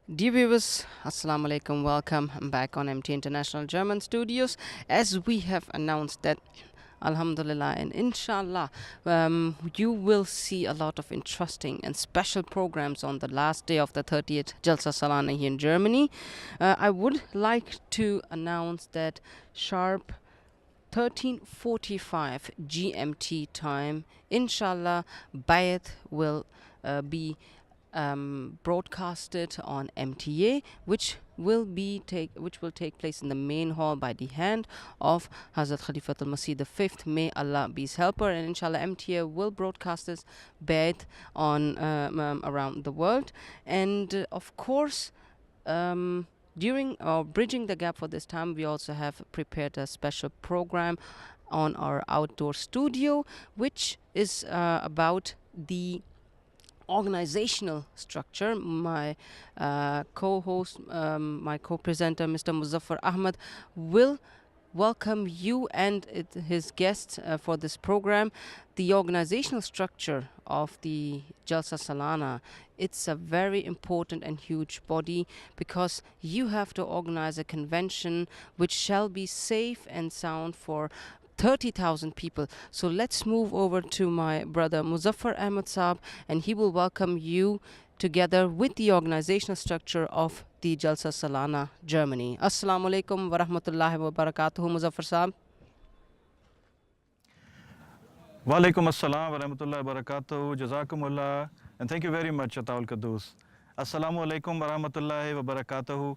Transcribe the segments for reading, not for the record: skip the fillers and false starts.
Dear viewers, Assalamu alaikum, welcome back on MT International German Studios. As we have announced that, Alhamdulillah and Inshallah, you will see a lot of interesting and special programs on the last day of the 30th Jalsa Salana here in Germany. I would like to announce that sharp 13:45 GMT time, inshallah, Bayat will be broadcasted on MTA, which will take place in the main hall by the hand of Hazrat Khalifat al-Masih V. May Allah be his helper, and inshallah MTA will broadcast this Bayat on around the world, and of course. During bridging the gap for this time, we also have prepared a special program on our outdoor studio, which is about the organizational structure. My co-host, my co-presenter, Mr. Muzaffar Ahmad, will welcome you and his guests for this program. The organizational structure of the Jalsa Salana, it's a very important and huge body because you have to organize a convention which shall be safe and sound for 30,000 people. So let's move over to my brother Muzaffar Ahmad Saab, and he will welcome you together with the organizational structure of the Jalsa Salana Germany. Assalamu alaikum wa rahmatullahi wa barakatuhu, Muzaffar Saab. Walaikum assalam wa rahmatullahi wa barakatuh. Jazakumullah. And thank you very much, Ataul Kadus. Assalamu alaikum wa rahmatullahi wa barakatuh.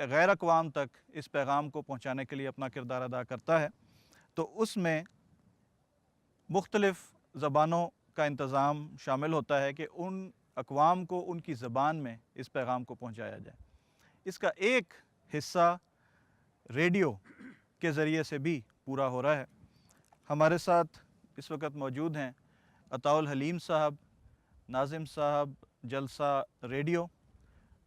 غیر اقوام تک اس پیغام کو پہنچانے کے لیے اپنا کردار ادا کرتا ہے، تو اس میں مختلف زبانوں کا انتظام شامل ہوتا ہے کہ ان اقوام کو ان کی زبان میں اس پیغام کو پہنچایا جائے۔ اس کا ایک حصہ ریڈیو کے ذریعے سے بھی پورا ہو رہا ہے۔ ہمارے ساتھ اس وقت موجود ہیں عطاء الحلیم صاحب، ناظم صاحب جلسہ ریڈیو۔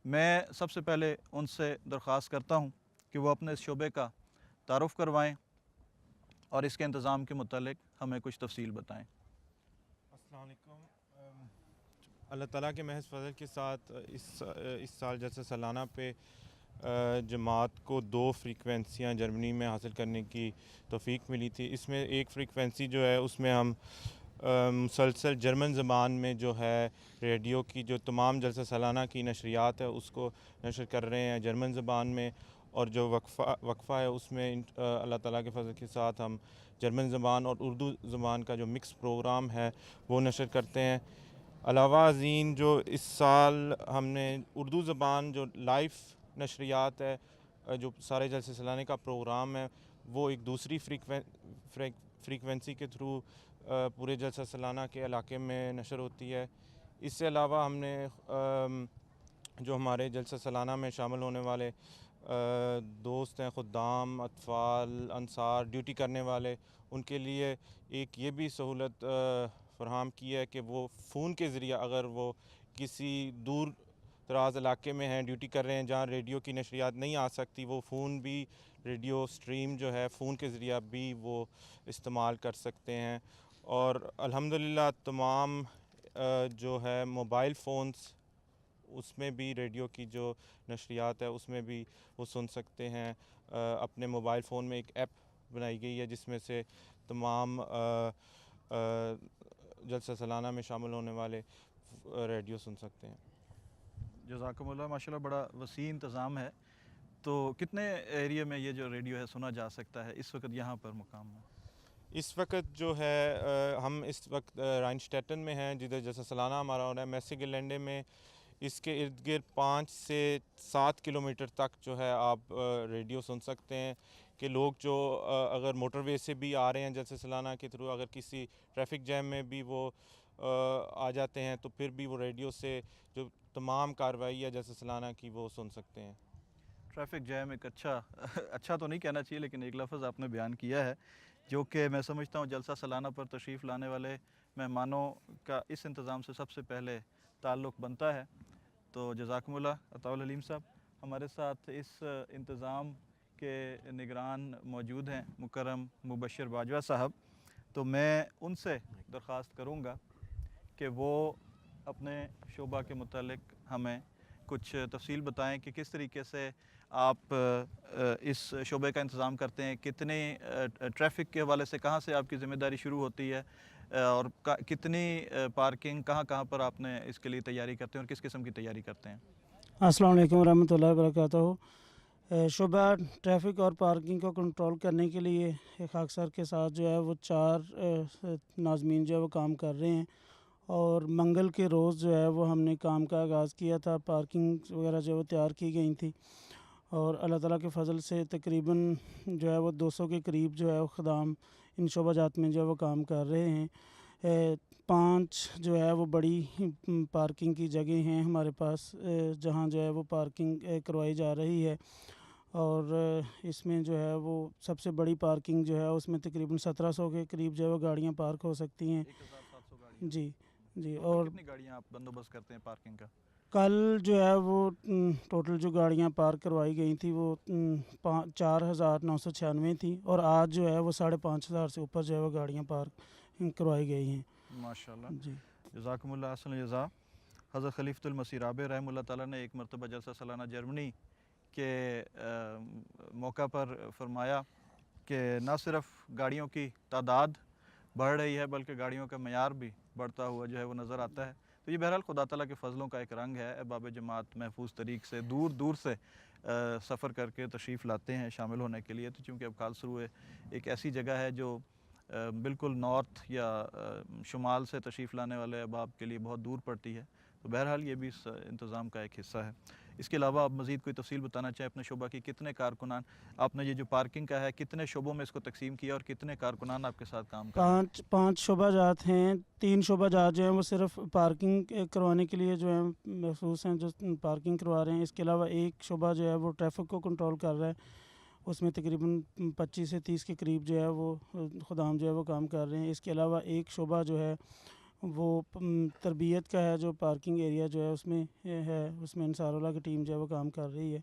میں سب سے پہلے ان سے درخواست کرتا ہوں کہ وہ اپنے اس شعبے کا تعارف کروائیں اور اس کے انتظام کے متعلق ہمیں کچھ تفصیل بتائیں۔ السلام علیکم۔ اللہ تعالیٰ کے محض فضل کے ساتھ اس سال جلسہ سالانہ پہ جماعت کو 2 فریکوینسیاں جرمنی میں حاصل کرنے کی توفیق ملی تھی۔ اس میں ایک فریکوینسی جو ہے اس میں ہم مسلسل جرمن زبان میں جو ہے ریڈیو کی جو تمام جلسہ سالانہ کی نشریات ہے اس کو نشر کر رہے ہیں جرمن زبان میں، اور جو وقفہ ہے اس میں اللہ تعالیٰ کے فضل کے ساتھ ہم جرمن زبان اور اردو زبان کا جو مکس پروگرام ہے وہ نشر کرتے ہیں۔ علاوہ ازیں جو اس سال ہم نے اردو زبان جو لائف نشریات ہے، جو سارے جلسے سالانہ کا پروگرام ہے، وہ ایک دوسری فریکوینسی کے تھرو پورے جلسہ سالانہ کے علاقے میں نشر ہوتی ہے۔ اس سے علاوہ ہم نے جو ہمارے جلسہ سالانہ میں شامل ہونے والے دوست ہیں، خدام، اطفال، انصار، ڈیوٹی کرنے والے، ان کے لیے ایک یہ بھی سہولت فراہم کی ہے کہ وہ فون کے ذریعہ اگر وہ کسی دور دراز علاقے میں ہیں، ڈیوٹی کر رہے ہیں جہاں ریڈیو کی نشریات نہیں آ سکتی، وہ فون بھی ریڈیو سٹریم جو ہے فون کے ذریعہ بھی وہ استعمال کر سکتے ہیں۔ اور الحمدللہ تمام جو ہے موبائل فونز اس میں بھی ریڈیو کی جو نشریات ہے اس میں بھی وہ سن سکتے ہیں۔ اپنے موبائل فون میں ایک ایپ بنائی گئی ہے جس میں سے تمام جلسہ سالانہ میں شامل ہونے والے ریڈیو سن سکتے ہیں۔ جزاکم اللہ، ماشاءاللہ بڑا وسیع انتظام ہے۔ تو کتنے ایریے میں یہ جو ریڈیو ہے سنا جا سکتا ہے اس وقت یہاں پر مقام میں؟ اس وقت جو ہے ہم اس وقت رائنسٹیٹن میں ہیں جدھر جلسہ سالانہ ہمارا ہو رہا ہے۔ میسی گلینڈے میں اس کے ارد گرد 5 سے 7 کلومیٹر تک جو ہے آپ ریڈیو سن سکتے ہیں کہ لوگ جو اگر موٹر وے سے بھی آ رہے ہیں جلسہ سالانہ کے تھرو، اگر کسی ٹریفک جیم میں بھی وہ آ جاتے ہیں تو پھر بھی وہ ریڈیو سے جو تمام کارروائی ہے جلسہ سالانہ کی وہ سن سکتے ہیں۔ ٹریفک جیم ایک اچھا تو نہیں کہنا چاہیے، لیکن ایک لفظ آپ نے بیان کیا ہے جو کہ میں سمجھتا ہوں جلسہ سالانہ پر تشریف لانے والے مہمانوں کا اس انتظام سے سب سے پہلے تعلق بنتا ہے۔ تو جزاکم اللہ عطاء الحلیم صاحب، ہمارے ساتھ اس انتظام کے نگران موجود ہیں مکرم مبشر باجوہ صاحب۔ تو میں ان سے درخواست کروں گا کہ وہ اپنے شعبہ کے متعلق ہمیں کچھ تفصیل بتائیں کہ کس طریقے سے آپ اس شعبے کا انتظام کرتے ہیں، کتنی ٹریفک کے حوالے سے کہاں سے آپ کی ذمہ داری شروع ہوتی ہے، اور کتنی پارکنگ کہاں پر آپ نے اس کے لیے تیاری کرتے ہیں اور کس قسم کی تیاری کرتے ہیں؟ السلام علیکم ورحمۃ اللہ وبرکاتہ۔ شعبہ ٹریفک اور پارکنگ کو کنٹرول کرنے کے لیے ایک خاکسار کے ساتھ جو ہے وہ 4 ناظمین جو ہے وہ کام کر رہے ہیں، اور منگل کے روز جو ہے وہ ہم نے کام کا آغاز کیا تھا۔ پارکنگ وغیرہ جو ہے وہ تیار کی گئی تھی، اور اللہ تعالیٰ کے فضل سے تقریباً جو ہے وہ 200 کے قریب جو ہے وہ خدام ان شعبہ جات میں جو ہے وہ کام کر رہے ہیں۔ 5 جو ہے وہ بڑی پارکنگ کی جگہ ہیں ہمارے پاس، جہاں جو ہے وہ پارکنگ کروائی جا رہی ہے، اور اس میں جو ہے وہ سب سے بڑی پارکنگ جو ہے اس میں تقریباً 1700 کے قریب جو ہے وہ گاڑیاں پارک ہو سکتی ہیں۔ 1700 گاڑیاں؟ جی اور کتنی گاڑیاں آپ بندوبست کرتے ہیں پارکنگ کا؟ کل جو ہے وہ ٹوٹل جو گاڑیاں پارک کروائی گئی تھیں وہ 4996 تھیں، اور آج جو ہے وہ 5500 سے اوپر جو ہے وہ گاڑیاں پارک کروائی گئی ہیں۔ ماشاءاللہ، جی جزاکم اللہ احسن الجزا۔ حضرت خلیفۃ المسیح رابع رحمہ اللہ تعالیٰ نے ایک مرتبہ جلسہ سالانہ جرمنی کے موقع پر فرمایا کہ نہ صرف گاڑیوں کی تعداد بڑھ رہی ہے بلکہ گاڑیوں کا معیار بھی بڑھتا ہوا جو ہے وہ نظر آتا ہے۔ تو یہ بہرحال خدا تعالیٰ کے فضلوں کا ایک رنگ ہے۔ احباب جماعت محفوظ طریق سے دور سے سفر کر کے تشریف لاتے ہیں شامل ہونے کے لیے، تو چونکہ اب کارلسروے ایک ایسی جگہ ہے جو بالکل نارتھ یا شمال سے تشریف لانے والے احباب کے لیے بہت دور پڑتی ہے، تو بہرحال یہ بھی اس انتظام کا ایک حصہ ہے۔ اس کے علاوہ آپ مزید کوئی تفصیل بتانا چاہیں اپنے شعبہ کی، کتنے کارکنان آپ نے یہ جو پارکنگ کا ہے کتنے شعبوں میں اس کو تقسیم کیا اور کتنے کارکنان آپ کے ساتھ کام کر رہے ہیں؟ پانچ شعبہ جات ہیں. 3 شعبہ جات جو ہیں وہ صرف پارکنگ کروانے کے لیے جو ہیں مخصوص ہیں، جو پارکنگ کروا رہے ہیں. اس کے علاوہ ایک شعبہ جو ہے وہ ٹریفک کو کنٹرول کر رہا ہے، اس میں تقریباً 25 سے 30 کے قریب جو ہے وہ خدام جو ہے وہ کام کر رہے ہیں. اس کے علاوہ ایک شعبہ جو ہے وہ تربیت کا ہے، جو پارکنگ ایریا جو ہے اس میں ہے، اس میں انصار اللہ کی ٹیم جو ہے وہ کام کر رہی ہے.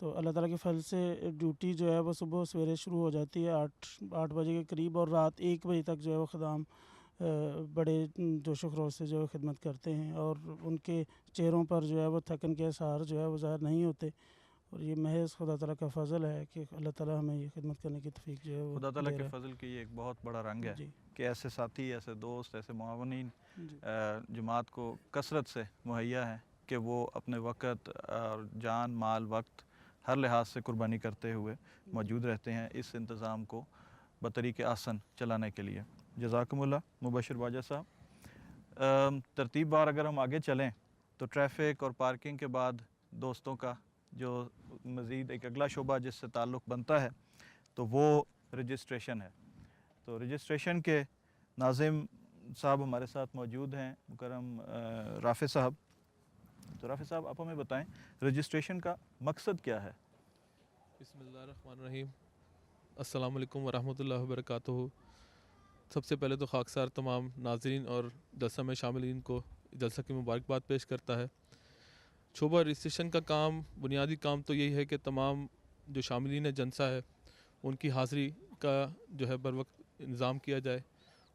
تو اللہ تعالیٰ کے فضل سے ڈیوٹی جو ہے وہ صبح سویرے شروع ہو جاتی ہے 8 بجے کے قریب، اور رات 1 بجے تک جو ہے وہ خدام بڑے جوش و خروش سے جو ہے خدمت کرتے ہیں، اور ان کے چہروں پر جو ہے وہ تھکن کے اثار جو ہے وہ ظاہر نہیں ہوتے. اور یہ محض خدا تعالیٰ کا فضل ہے کہ اللہ تعالیٰ ہمیں یہ خدمت کرنے کی توفیق جو ہے وہ خدا تعالیٰ دے کے رہا ہے. فضل کی یہ ایک بہت بڑا رنگ ہے جی کہ ایسے ساتھی، ایسے دوست، ایسے معاونین جی جماعت کو کثرت سے مہیا ہے کہ وہ اپنے وقت اور جان مال وقت ہر لحاظ سے قربانی کرتے ہوئے موجود رہتے ہیں اس انتظام کو بطریق آسن چلانے کے لیے. جزاکم اللہ مبشر باجا صاحب. ترتیب بار اگر ہم آگے چلیں تو ٹریفک اور پارکنگ کے بعد دوستوں کا جو مزید ایک اگلا شعبہ جس سے تعلق بنتا ہے تو وہ رجسٹریشن ہے. تو رجسٹریشن کے ناظم صاحب ہمارے ساتھ موجود ہیں، مکرم رافع صاحب. تو رافع صاحب آپ ہمیں بتائیں رجسٹریشن کا مقصد کیا ہے؟ بسم اللہ الرحمن الرحیم. السلام علیکم ورحمۃ اللہ وبرکاتہ. سب سے پہلے تو خاکسار تمام ناظرین اور جلسہ میں شاملین کو جلسہ کی مبارکباد پیش کرتا ہے. شعبہ رجسٹریشن کا کام، بنیادی کام تو یہی ہے کہ تمام جو شاملین جلسہ ہے ان کی حاضری کا جو ہے بر وقت انتظام کیا جائے،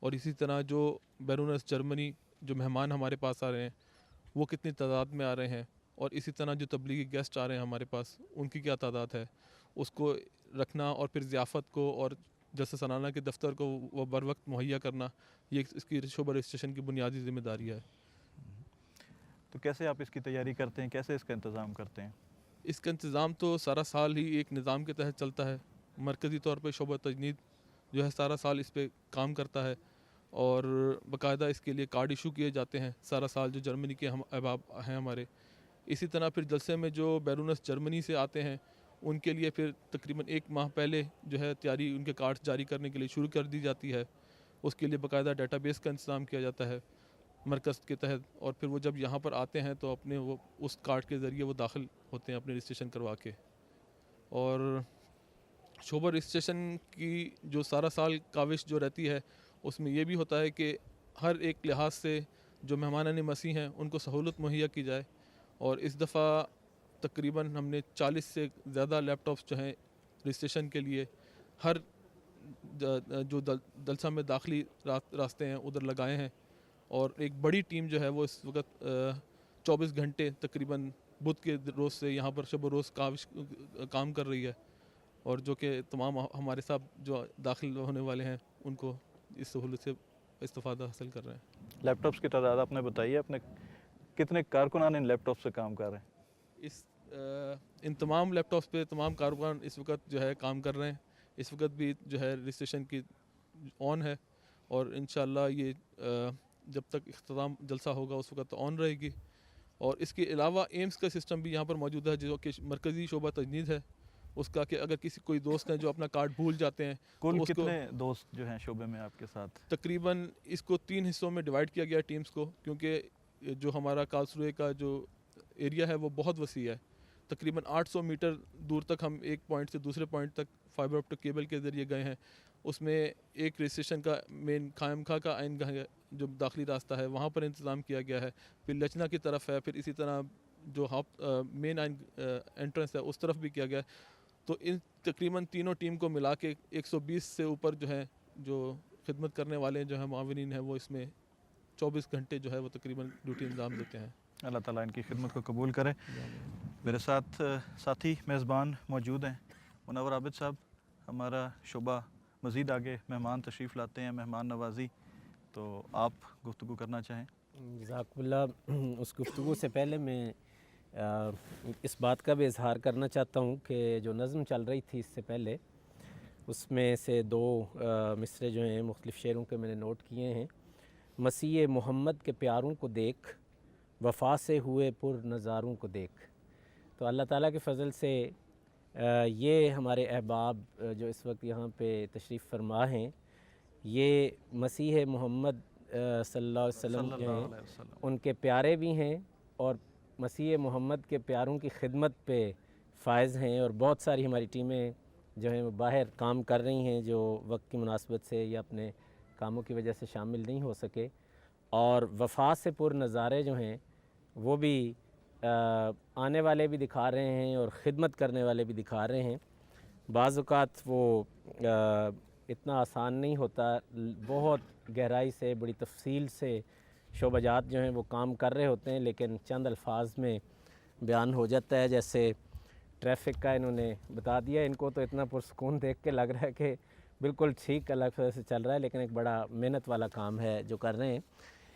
اور اسی طرح جو بیرون جرمنی جو مہمان ہمارے پاس آ رہے ہیں وہ کتنی تعداد میں آ رہے ہیں، اور اسی طرح جو تبلیغی گیسٹ آ رہے ہیں ہمارے پاس ان کی کیا تعداد ہے، اس کو رکھنا اور پھر ضیافت کو اور جلسہ سالانہ کے دفتر کو وہ بر وقت مہیا کرنا، یہ اس کی شعبہ رجسٹریشن کی بنیادی ذمہ داری ہے. تو کیسے آپ اس کی تیاری کرتے ہیں، کیسے اس کا انتظام کرتے ہیں؟ اس کا انتظام تو سارا سال ہی ایک نظام کے تحت چلتا ہے. مرکزی طور پہ شعبہ تجنید جو ہے سارا سال اس پہ کام کرتا ہے، اور باقاعدہ اس کے لیے کارڈ ایشو کیے جاتے ہیں سارا سال جو جرمنی کے ہم احباب ہیں ہمارے. اسی طرح پھر جلسے میں جو بیرون جرمنی سے آتے ہیں ان کے لیے پھر تقریباً 1 ماہ پہلے جو ہے تیاری ان کے کارڈ جاری کرنے کے لیے شروع کر دی جاتی ہے. اس کے لیے باقاعدہ ڈیٹا بیس کا انتظام کیا جاتا ہے مرکز کے تحت، اور پھر وہ جب یہاں پر آتے ہیں تو اپنے وہ اس کارڈ کے ذریعے وہ داخل ہوتے ہیں اپنے رجسٹریشن کروا کے. اور شعبہ رجسٹریشن کی جو سارا سال کاوش جو رہتی ہے اس میں یہ بھی ہوتا ہے کہ ہر ایک لحاظ سے جو مہمانان مسیح ہیں ان کو سہولت مہیا کی جائے. اور اس دفعہ تقریباً ہم نے 40 سے زیادہ لیپ ٹاپس جو ہیں رجسٹریشن کے لیے ہر جو جلسہ میں داخلی راستے ہیں ادھر لگائے ہیں. اور ایک بڑی ٹیم جو ہے وہ اس وقت 24 گھنٹے تقریباً بدھ کے روز سے یہاں پر شب و روز کام کر رہی ہے، اور جو کہ تمام ہمارے ساتھ جو داخل ہونے والے ہیں ان کو اس سہولت سے استفادہ حاصل کر رہے ہیں. لیپ ٹاپس کی تعداد آپ نے بتائی ہے، اپنے کتنے کارکنان ان لیپ ٹاپ سے کام کر رہے ہیں؟ ان تمام لیپ ٹاپس پہ تمام کارکنان اس وقت جو ہے کام کر رہے ہیں. اس وقت بھی جو ہے رجسٹریشن کی آن ہے، اور انشاءاللہ یہ جب تک اختتام جلسہ ہوگا اس وقت آن رہے گی. اور اس کے علاوہ ایمس کا سسٹم بھی یہاں پر موجود ہے جو کہ مرکزی شعبہ تجنید ہے اس کا، کہ اگر کسی کوئی دوست ہیں جو اپنا کارڈ بھول جاتے ہیں کل تو اس کو کتنے دوست جو ہیں شعبے میں آپ کے ساتھ؟ تقریباً اس کو 3 حصوں میں ڈیوائڈ کیا گیا ٹیمز کو، کیونکہ جو ہمارا کارلسروے کا جو ایریا ہے وہ بہت وسیع ہے. تقریباً 800 میٹر دور تک ہم ایک پوائنٹ سے دوسرے پوائنٹ تک فائبر آپٹک کیبل کے ذریعے گئے ہیں. اس میں ایک رجسٹریشن کا مین خائم خواہ کا عین گاہ جو داخلی راستہ ہے وہاں پر انتظام کیا گیا ہے، پھر لچنا کی طرف ہے، پھر اسی طرح جو مین انٹرنس ہے اس طرف بھی کیا گیا ہے. تو ان تقریباً تینوں ٹیم کو ملا کے 120 سے اوپر جو ہیں جو خدمت کرنے والے جو ہیں معاونین ہیں وہ اس میں 24 گھنٹے جو ہے وہ تقریباً ڈیوٹی انجام دیتے ہیں. اللہ تعالیٰ ان کی خدمت کو قبول کرے. میرے ساتھ ساتھی میزبان موجود ہیں. منور عابد صاحب، ہمارا شعبہ مزید آگے مہمان تشریف لاتے ہیں، مہمان نوازی، تو آپ گفتگو کرنا چاہیں؟ جزاک اللہ. اس گفتگو سے پہلے میں اس بات کا بھی اظہار کرنا چاہتا ہوں کہ جو نظم چل رہی تھی اس سے پہلے اس میں سے 2 مصرے جو ہیں مختلف شعروں کے میں نے نوٹ کیے ہیں. مسیح محمد کے پیاروں کو دیکھ، وفا سے ہوئے پر نظاروں کو دیکھ. تو اللہ تعالیٰ کے فضل سے یہ ہمارے احباب جو اس وقت یہاں پہ تشریف فرما ہیں، یہ مسیح محمد صلی اللہ علیہ وسلم جو ہیں ان کے پیارے بھی ہیں، اور مسیح محمد کے پیاروں کی خدمت پہ فائز ہیں، اور بہت ساری ہماری ٹیمیں جو ہیں وہ باہر کام کر رہی ہیں جو وقت کی مناسبت سے یا اپنے کاموں کی وجہ سے شامل نہیں ہو سکے، اور وفا سے پر نظارے جو ہیں وہ بھی آنے والے بھی دکھا رہے ہیں اور خدمت کرنے والے بھی دکھا رہے ہیں۔ بعض اوقات وہ اتنا آسان نہیں ہوتا، بہت گہرائی سے بڑی تفصیل سے شعبہ جات جو ہیں وہ کام کر رہے ہوتے ہیں، لیکن چند الفاظ میں بیان ہو جاتا ہے۔ جیسے ٹریفک کا انہوں نے بتا دیا، ان کو تو اتنا پرسکون دیکھ کے لگ رہا ہے کہ بالکل ٹھیک الگ طرح سے چل رہا ہے، لیکن ایک بڑا محنت والا کام ہے جو کر رہے ہیں۔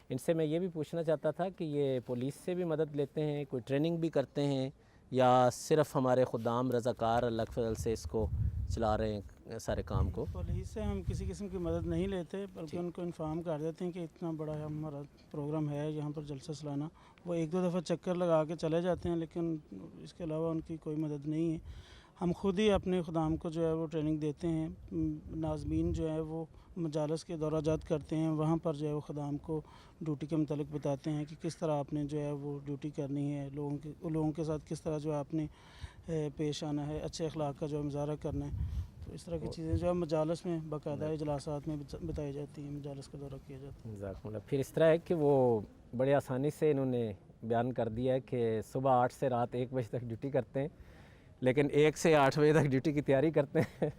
ان سے میں یہ بھی پوچھنا چاہتا تھا کہ یہ پولیس سے بھی مدد لیتے ہیں، کوئی ٹریننگ بھی کرتے ہیں، یا صرف ہمارے خدام رضاکار اللہ کے فضل سے اس کو چلا رہے ہیں سارے کام کو؟ پولیس سے ہم کسی قسم کی مدد نہیں لیتے، بلکہ ان کو انفارم کر دیتے ہیں کہ اتنا بڑا ہمارا پروگرام ہے یہاں پر جلسہ سالانہ۔ وہ ایک دو دفعہ چکر لگا کے چلے جاتے ہیں، لیکن اس کے علاوہ ان کی کوئی مدد نہیں ہے۔ ہم خود ہی اپنے خدام کو جو ہے وہ ٹریننگ دیتے ہیں، ناظمین جو ہے وہ مجالس کے دورہ جات کرتے ہیں، وہاں پر جو ہے وہ خدام کو ڈیوٹی کے متعلق بتاتے ہیں کہ کس طرح آپ نے جو ہے وہ ڈیوٹی کرنی ہے، لوگوں کے ساتھ کس طرح جو ہے آپ نے پیش آنا ہے، اچھے اخلاق کا جو ہے مظاہرہ کرنا ہے۔ تو اس طرح کی چیزیں جو ہے مجالس میں باقاعدہ اجلاسات میں بتائی جاتی ہیں، مجالس کا دورہ کیا جاتا ہے۔ جزاکم اللہ۔ پھر اس طرح ہے کہ وہ بڑے آسانی سے انہوں نے بیان کر دیا ہے کہ صبح 8 سے رات 1 بجے تک ڈیوٹی کرتے ہیں، لیکن 1 سے 8 بجے تک ڈیوٹی کی تیاری کرتے ہیں۔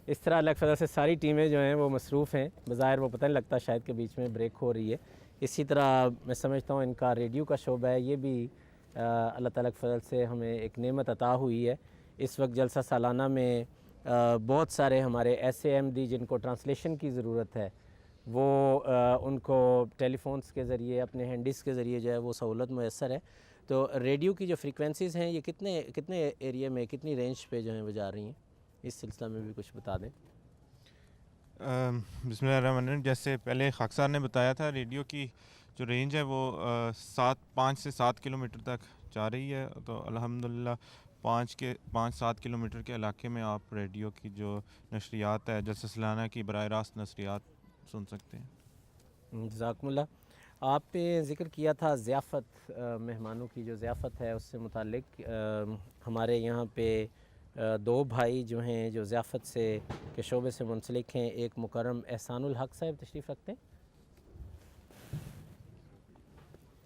اس طرح اللہ کی فضل سے ساری ٹیمیں جو ہیں وہ مصروف ہیں، بظاہر وہ پتہ نہیں لگتا شاید کہ بیچ میں بریک ہو رہی ہے۔ اسی طرح میں سمجھتا ہوں ان کا ریڈیو کا شعبہ ہے، یہ بھی اللہ تعالیٰ کی فضل سے ہمیں ایک نعمت عطا ہوئی ہے۔ اس وقت جلسہ سالانہ میں بہت سارے ہمارے ایسے ایم ڈی جن کو ٹرانسلیشن کی ضرورت ہے، وہ ان کو ٹیلی فونس کے ذریعے اپنے ہینڈیز کے ذریعے جو ہے وہ سہولت میسر ہے۔ تو ریڈیو کی جو فریکوینسیز ہیں یہ کتنے ایریا میں کتنی رینج پہ جو ہیں وہ جا رہی ہیں، اس سلسلہ میں بھی کچھ بتا دیں۔ بسم اللہ الرحمن الرحیم۔ جیسے پہلے خاک صاحب نے بتایا تھا، ریڈیو کی جو رینج ہے وہ 5 سے 7 کلومیٹر تک جا رہی ہے، تو الحمدللہ 5-7 کلومیٹر کے علاقے میں آپ ریڈیو کی جو نشریات ہے جلسہ سالانہ کی براہ راست نشریات سن سکتے ہیں۔ جزاکم اللہ۔ آپ نے ذکر کیا تھا ضیافت، مہمانوں کی جو ضیافت ہے اس سے متعلق، ہمارے یہاں پہ 2 بھائی جو ہیں جو ضیافت سے کے شعبے سے منسلک ہیں، ایک مکرم احسان الحق صاحب تشریف رکھتے ہیں،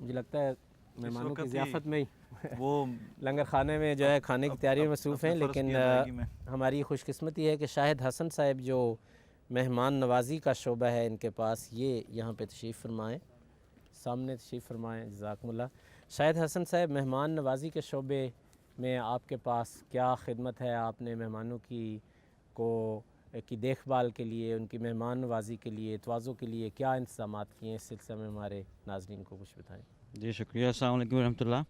مجھے لگتا ہے مہمانوں کی ضیافت میں ہی وہ لنگر خانے میں جو ہے کھانے کی تیاری میں مصروف ہیں، لیکن ہماری خوش قسمتی ہے کہ شاہد حسن صاحب جو مہمان نوازی کا شعبہ ہے ان کے پاس، یہ یہاں پہ تشریف فرمائیں، سامنے تشریف فرمائیں۔ جزاکم اللہ۔ شاہد حسن صاحب، مہمان نوازی کے شعبے میں آپ کے پاس کیا خدمت ہے؟ آپ نے مہمانوں کی دیکھ بھال کے لیے، ان کی مہمان نوازی کے لیے، تواضع کے لیے کیا انتظامات کیے ہیں؟ اس سلسلے میں ہمارے ناظرین کو کچھ بتائیں۔ جی شکریہ، السلام علیکم ورحمۃ اللہ۔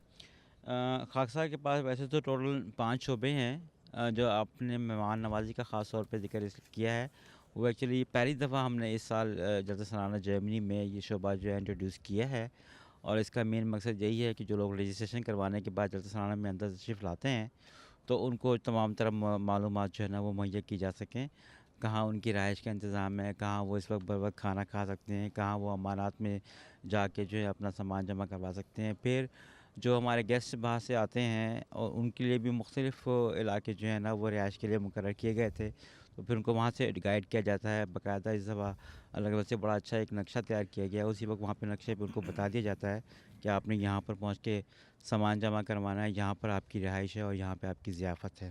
خاک صاحب کے پاس ویسے تو ٹوٹل 5 شعبے ہیں جو آپ نے مہمان نوازی کا خاص طور پہ ذکر کیا ہے۔ وہ ایکچولی پہلی دفعہ ہم نے اس سال جلسہ سالانہ جرمنی میں یہ شعبہ جو ہے انٹروڈیوس کیا ہے، اور اس کا مین مقصد یہی ہے کہ جو لوگ رجسٹریشن کروانے کے بعد جلسہ سالانہ میں اندر تشریف لاتے ہیں تو ان کو تمام طرح معلومات جو ہے نا وہ مہیا کی جا سکیں، کہاں ان کی رہائش کا انتظام ہے، کہاں وہ اس وقت بر وقت کھانا کھا سکتے ہیں، کہاں وہ امانات میں جا کے جو ہے اپنا سامان جمع کروا سکتے ہیں۔ پھر جو ہمارے گیسٹ باہر سے آتے ہیں اور ان کے لیے بھی مختلف علاقے جو ہیں نا وہ رہائش کے لیے مقرر کیے گئے تھے، تو پھر ان کو وہاں سے گائیڈ کیا جاتا ہے باقاعدہ۔ اس دفعہ الگ سے بڑا اچھا ایک نقشہ تیار کیا گیا ہے، اسی وقت وہاں پہ نقشے پہ ان کو بتا دیا جاتا ہے کہ آپ نے یہاں پر پہنچ کے سامان جمع کروانا ہے، یہاں پر آپ کی رہائش ہے اور یہاں پہ آپ کی ضیافت ہے۔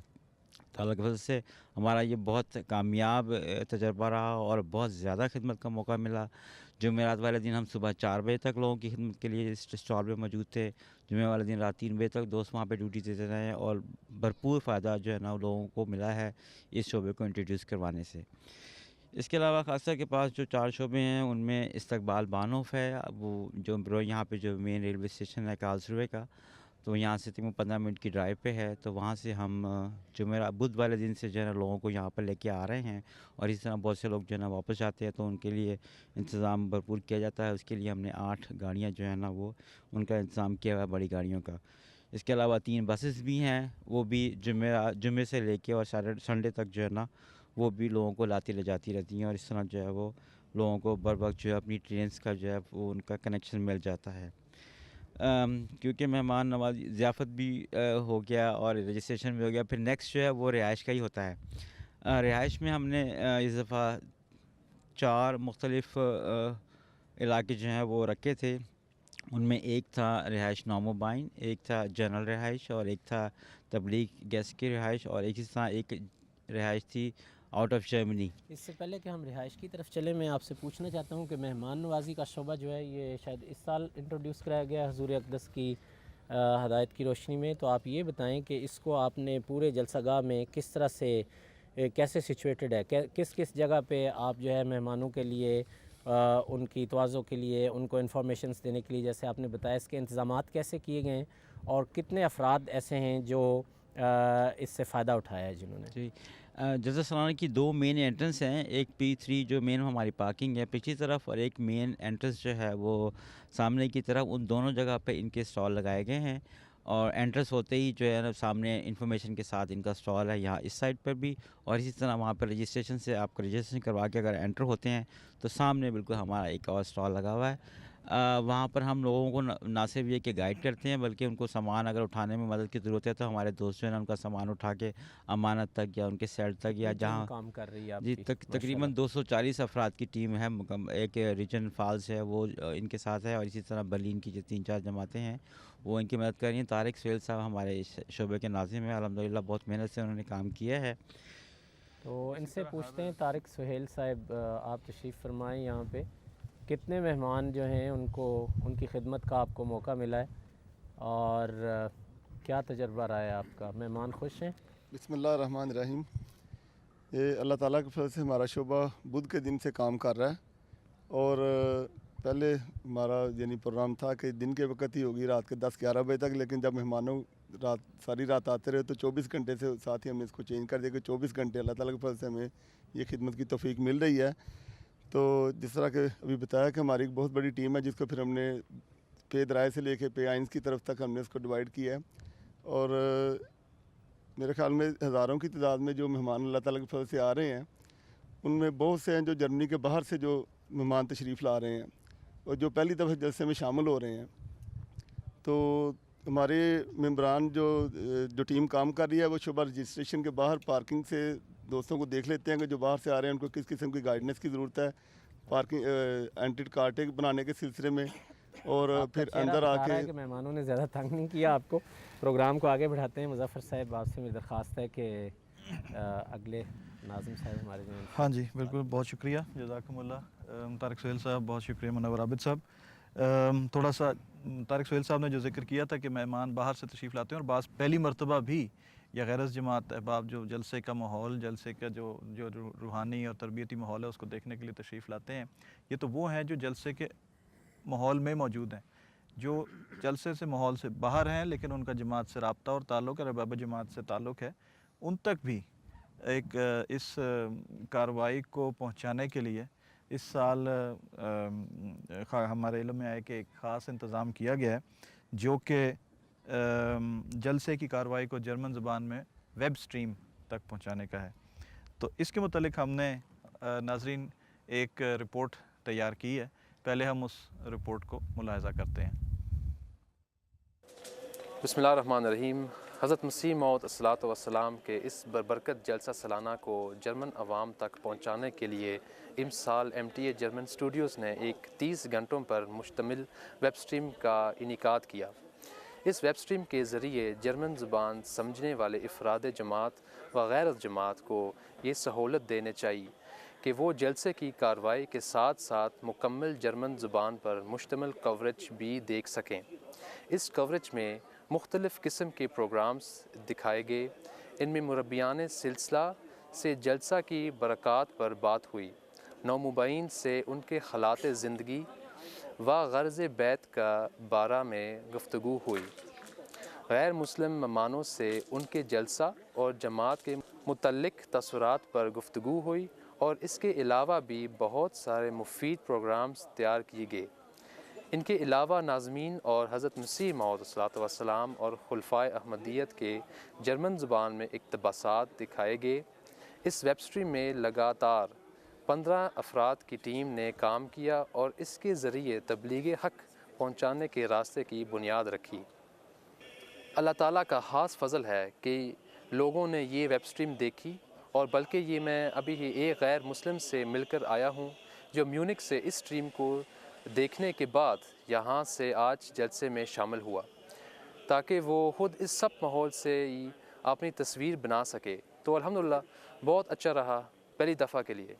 تو اللہ کی فضل سے ہمارا یہ بہت کامیاب تجربہ رہا اور بہت زیادہ خدمت کا موقع ملا۔ جمعرات والے دن ہم صبح 4 بجے تک لوگوں کی خدمت کے لیے اس اسٹال پہ موجود تھے، جمعہ والے دن رات 3 بجے تک دوست وہاں پہ ڈیوٹی دیتے رہے، اور بھرپور فائدہ جو ہے نا لوگوں کو ملا ہے اس شعبے کو انٹروڈیوس کروانے سے۔ اس کے علاوہ خاصہ کے پاس جو 4 شعبے ہیں ان میں استقبال بانوف ہے، وہ جو یہاں پہ جو مین ریلوے اسٹیشن ہے کارلسروے کا، تو یہاں سے تقریباً 15 منٹ کی ڈرائیو پہ ہے، تو وہاں سے ہم بدھ والے دن سے جو ہے نا لوگوں کو یہاں پر لے کے آ رہے ہیں، اور اس طرح بہت سے لوگ جو ہے نا واپس جاتے ہیں، تو ان کے لیے انتظام بھرپور کیا جاتا ہے۔ اس کے لیے ہم نے 8 گاڑیاں جو ہے نا وہ ان کا انتظام کیا ہوا ہے، بڑی گاڑیوں کا۔ اس کے علاوہ 3 بسز بھی ہیں، وہ بھی جمعے سے لے کے اور سنڈے تک جو ہے نا وہ بھی لوگوں کو لاتی لے جاتی رہتی ہیں، اور اس طرح جو ہے وہ لوگوں کو بر وقت جو ہے اپنی ٹرینس کا جو ہے وہ ان کا کنیکشن مل جاتا ہے۔ کیونکہ مہمان نوازی ضیافت بھی ہو گیا اور رجسٹریشن بھی ہو گیا، پھر نیکسٹ جو ہے وہ رہائش کا ہی ہوتا ہے۔ رہائش میں ہم نے اس دفعہ 4 مختلف علاقے جو ہیں وہ رکھے تھے۔ ان میں ایک تھا رہائش نوموبائن، ایک تھا جنرل رہائش، اور ایک تھا تبلیغ گیسٹ کی رہائش، اور ایک رہائش تھی آؤٹ آف جرمنی۔ اس سے پہلے کہ ہم رہائش کی طرف چلیں، میں آپ سے پوچھنا چاہتا ہوں کہ مہمان نوازی کا شعبہ جو ہے یہ شاید اس سال انٹروڈیوس کرایا گیا حضور اقدس کی ہدایت کی روشنی میں، تو آپ یہ بتائیں کہ اس کو آپ نے پورے جلسہ گاہ میں کس طرح سے کیسے سچویٹڈ ہے، کس جگہ پہ آپ جو ہے مہمانوں کے لیے ان کی تواضع کے لیے، ان کو انفارمیشنز دینے کے لیے جیسے آپ نے بتایا، اس کے انتظامات کیسے کیے گئے ہیں اور کتنے افراد ایسے ہیں جو اس سے فائدہ اٹھایا ہے جنہوں نے؟ جی، جلسہ سالانہ کی 2 مین انٹرنس ہیں، ایک P3 جو مین ہماری پارکنگ ہے پچھلی طرف، اور ایک مین انٹرنس جو ہے وہ سامنے کی طرف، ان دونوں جگہ پہ ان کے اسٹال لگائے گئے ہیں، اور انٹرنس ہوتے ہی جو ہے نا سامنے انفارمیشن کے ساتھ ان کا اسٹال ہے یہاں اس سائڈ پر بھی، اور اسی طرح وہاں پر رجسٹریشن سے آپ کو رجسٹریشن کروا کے اگر انٹر ہوتے ہیں تو سامنے بالکل ہمارا ایک اور اسٹال لگا ہوا ہے۔ وہاں پر ہم لوگوں کو نہ صرف یہ کہ گائیڈ کرتے ہیں، بلکہ ان کو سامان اگر اٹھانے میں مدد کی ضرورت ہے تو ہمارے دوست جو ہیں ان کا سامان اٹھا کے امانت تک یا ان کے سیٹ تک یا جہاں کام کر رہی ہے آپ جی کی؟ تقریباً 240 افراد کی ٹیم ہے، ایک ریجن فالز ہے وہ ان کے ساتھ ہے، اور اسی طرح برلین کی جو 3-4 جماعتیں ہیں وہ ان کی مدد کر رہی ہیں۔ طارق سہیل صاحب ہمارے شعبے کے ناظم ہیں، الحمدللہ بہت محنت سے انہوں نے کام کیا ہے۔ تو ان سے پوچھتے ہیں، طارق سہیل صاحب آپ تشریف فرمائیں یہاں پہ، کتنے مہمان جو ہیں ان کو ان کی خدمت کا آپ کو موقع ملا ہے اور کیا تجربہ رہا ہے آپ کا؟ مہمان خوش ہیں؟ بسم اللہ الرحمن الرحیم۔ یہ اللہ تعالیٰ کے فضل سے ہمارا شعبہ بدھ کے دن سے کام کر رہا ہے، اور پہلے ہمارا یعنی پروگرام تھا کہ دن کے وقت ہی ہوگی رات کے 10-11 بجے تک، لیکن جب مہمانوں ساری رات آتے رہے تو 24 گھنٹے سے ساتھ ہی ہم نے اس کو چینج کر دیا کہ 24 گھنٹے اللہ تعالیٰ کے فضل سے ہمیں یہ خدمت کی توفیق مل رہی ہے۔ تو جس طرح کہ ابھی بتایا کہ ہماری ایک بہت بڑی ٹیم ہے جس کو پھر ہم نے پے درائے سے لے کے پے آئنس کی طرف تک ہم نے اس کو ڈیوائڈ کیا ہے، اور میرے خیال میں ہزاروں کی تعداد میں جو مہمان اللہ تعالیٰ کے فضل سے آ رہے ہیں، ان میں بہت سے ہیں جو جرمنی کے باہر سے جو مہمان تشریف لا رہے ہیں اور جو پہلی دفعہ جلسے میں شامل ہو رہے ہیں۔ تو ہمارے ممبران جو ٹیم کام کر رہی ہے وہ شعبہ رجسٹریشن کے باہر پارکنگ سے دوستوں کو دیکھ لیتے ہیں کہ جو باہر سے آ رہے ہیں ان کو کس قسم کی گائیڈنس کی ضرورت ہے پارکنگ اینٹی کارٹیں بنانے کے سلسلے میں، اور پھر اندر آ کے کہ مہمانوں نے زیادہ تنگ نہیں کیا آپ کو، پروگرام کو آگے بڑھاتے ہیں۔ مظفر صاحب آپ سے میری درخواست ہے کہ اگلے ناظم صاحب ہمارے جو ہیں۔ ہاں جی بالکل، بہت شکریہ، جزاکم اللہ طارق سہیل صاحب، بہت شکریہ منور عابد صاحب۔ تھوڑا سا طارق سہیل صاحب نے جو ذکر کیا تھا کہ مہمان باہر سے تشریف لاتے ہیں اور بعض پہلی مرتبہ بھی یا غیرت جماعت احباب جو جلسے کا ماحول، جلسے کا جو روحانی اور تربیتی ماحول ہے اس کو دیکھنے کے لیے تشریف لاتے ہیں، یہ تو وہ ہیں جو جلسے کے ماحول میں موجود ہیں، جو جلسے سے ماحول سے باہر ہیں لیکن ان کا جماعت سے رابطہ اور تعلق ہے، احباب جماعت سے تعلق ہے، ان تک بھی ایک اس کارروائی کو پہنچانے کے لیے اس سال ہمارے علم میں آئے کہ ایک خاص انتظام کیا گیا ہے جو کہ جلسے کی کارروائی کو جرمن زبان میں ویب سٹریم تک پہنچانے کا ہے۔ تو اس کے متعلق ہم نے ناظرین ایک رپورٹ تیار کی ہے، پہلے ہم اس رپورٹ کو ملاحظہ کرتے ہیں۔ بسم اللہ الرحمن الرحیم۔ حضرت مسیح موعود الصلاۃ والسلام کے اس برکت جلسہ سالانہ کو جرمن عوام تک پہنچانے کے لیے اس سال MTA جرمن اسٹوڈیوز نے ایک 30 گھنٹوں پر مشتمل ویب سٹریم کا انعقاد کیا۔ اس ویب سٹریم کے ذریعے جرمن زبان سمجھنے والے افراد جماعت و غیر جماعت کو یہ سہولت دینے چاہیے کہ وہ جلسے کی کارروائی کے ساتھ ساتھ مکمل جرمن زبان پر مشتمل کوریج بھی دیکھ سکیں۔ اس کوریج میں مختلف قسم کے پروگرامز دکھائے گئے، ان میں مربیان سلسلہ سے جلسہ کی برکات پر بات ہوئی، نومبئین سے ان کے حالات زندگی و غرض بیت کا بارے میں گفتگو ہوئی، غیر مسلم مہمانوں سے ان کے جلسہ اور جماعت کے متعلق تاثرات پر گفتگو ہوئی، اور اس کے علاوہ بھی بہت سارے مفید پروگرامز تیار کیے گئے۔ ان کے علاوہ ناظمین اور حضرت مسیح موعود صلاۃ والسلام اور خلفائے احمدیت کے جرمن زبان میں اقتباسات دکھائے گئے۔ اس ویب اسٹریم میں لگاتار 15 افراد کی ٹیم نے کام کیا اور اس کے ذریعے تبلیغ حق پہنچانے کے راستے کی بنیاد رکھی۔ اللہ تعالیٰ کا خاص فضل ہے کہ لوگوں نے یہ ویب اسٹریم دیکھی، اور بلکہ یہ میں ابھی ہی ایک غیر مسلم سے مل کر آیا ہوں جو میونک سے اس اسٹریم کو دیکھنے کے بعد یہاں سے آج جلسے میں شامل ہوا تاکہ وہ خود اس سب ماحول سے ہی اپنی تصویر بنا سکے۔ تو الحمدللہ بہت اچھا رہا پہلی دفعہ کے لیے۔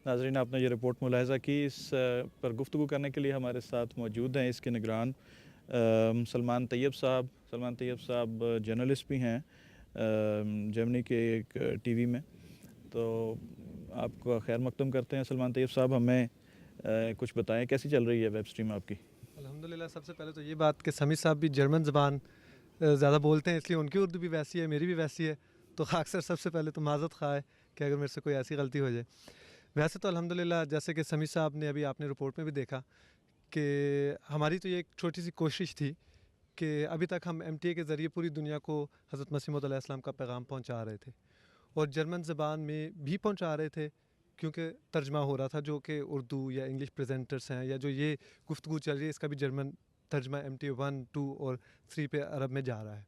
ناظرین، آپ نے یہ رپورٹ ملاحظہ کی۔ اس پر گفتگو کرنے کے لیے ہمارے ساتھ موجود ہیں اس کے نگران سلمان طیب صاحب۔ سلمان طیب صاحب جرنلسٹ بھی ہیں جرمنی کے ایک ٹی وی میں، تو آپ کو خیر مقدم کرتے ہیں۔ سلمان طیب صاحب، ہمیں کچھ بتائیں کیسی چل رہی ہے ویب اسٹریم آپ کی؟ الحمدللہ، سب سے پہلے تو یہ بات کہ سمیع صاحب بھی جرمن زبان زیادہ بولتے ہیں، اس لیے ان کی اردو بھی ویسی ہے، میری بھی ویسی ہے، تو اکثر سب سے پہلے تو معذرت خواہ ہے کہ اگر میرے سے کوئی ایسی غلطی ہو جائے۔ ویسے تو الحمدللہ جیسے کہ سمیع صاحب نے ابھی آپ نے رپورٹ میں بھی دیکھا کہ ہماری تو یہ ایک چھوٹی سی کوشش تھی کہ ابھی تک ہم ایم ٹی اے کے ذریعے پوری دنیا کو حضرت مسیح موعود علیہ السلام کا پیغام پہنچا رہے تھے، اور جرمن زبان میں بھی پہنچا رہے تھے کیونکہ ترجمہ ہو رہا تھا جو کہ اردو یا انگلش پریزنٹرس ہیں، یا جو یہ گفتگو چل رہی ہے اس کا بھی جرمن ترجمہ ایم ٹی اے 1، 2 اور 3 پہ عرب میں جا رہا ہے۔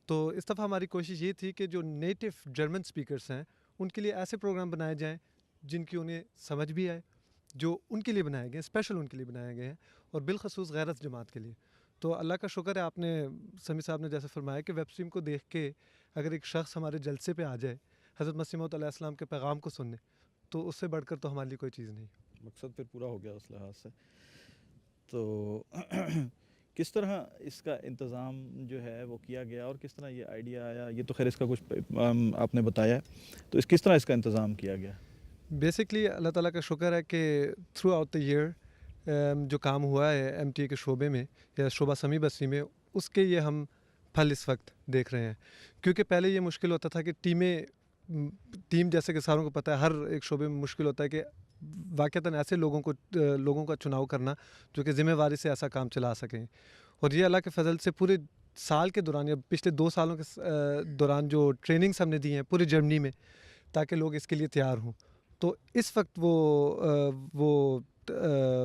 تو اس دفعہ ہماری کوشش یہ تھی کہ جو نیٹو جرمن سپیکرس ہیں ان کے لیے ایسے پروگرام بنائے جائیں جن کی انہیں سمجھ بھی آئے، جو ان کے لیے بنائے گئے ہیں، اسپیشل ان کے لیے بنائے گئے ہیں، اور بالخصوص غیرت جماعت کے لیے۔ تو اللہ کا شکر ہے، آپ نے سمیع صاحب نے جیسے فرمایا کہ ویب اسٹریم کو دیکھ کے اگر ایک شخص ہمارے جلسے پہ آ جائے حضرت مسیح موعود علیہ السلام کے پیغام کو سننے، تو اس سے بڑھ کر تو ہمارے لیے کوئی چیز نہیں۔ مقصد پھر پورا ہو گیا اس لحاظ سے۔ تو کس طرح اس کا انتظام جو ہے وہ کیا گیا اور کس طرح یہ آئیڈیا آیا؟ یہ تو خیر اس کا کچھ آپ نے بتایا، تو کس طرح اس کا انتظام کیا گیا؟ بیسکلی اللہ تعالیٰ کا شکر ہے کہ تھرو آؤٹ دا ایئر جو کام ہوا ہے ایم ٹی اے کے شعبے میں یا شعبہ سمیع بصری میں، اس کے یہ ہم پھل اس وقت دیکھ رہے ہیں۔ کیونکہ پہلے یہ مشکل ہوتا تھا کہ ٹیم جیسے کہ ساروں کو پتہ ہے ہر ایک شعبے میں مشکل ہوتا ہے کہ واقعتاً ایسے لوگوں کا چناؤ کرنا جو کہ ذمہ واری سے ایسا کام چلا سکیں، اور یہ اللہ کے فضل سے پورے سال کے دوران یا پچھلے 2 سالوں کے دوران جو ٹریننگز ہم نے دی ہیں پورے جرمنی میں تاکہ لوگ اس کے لیے تیار ہوں، تو اس وقت وہ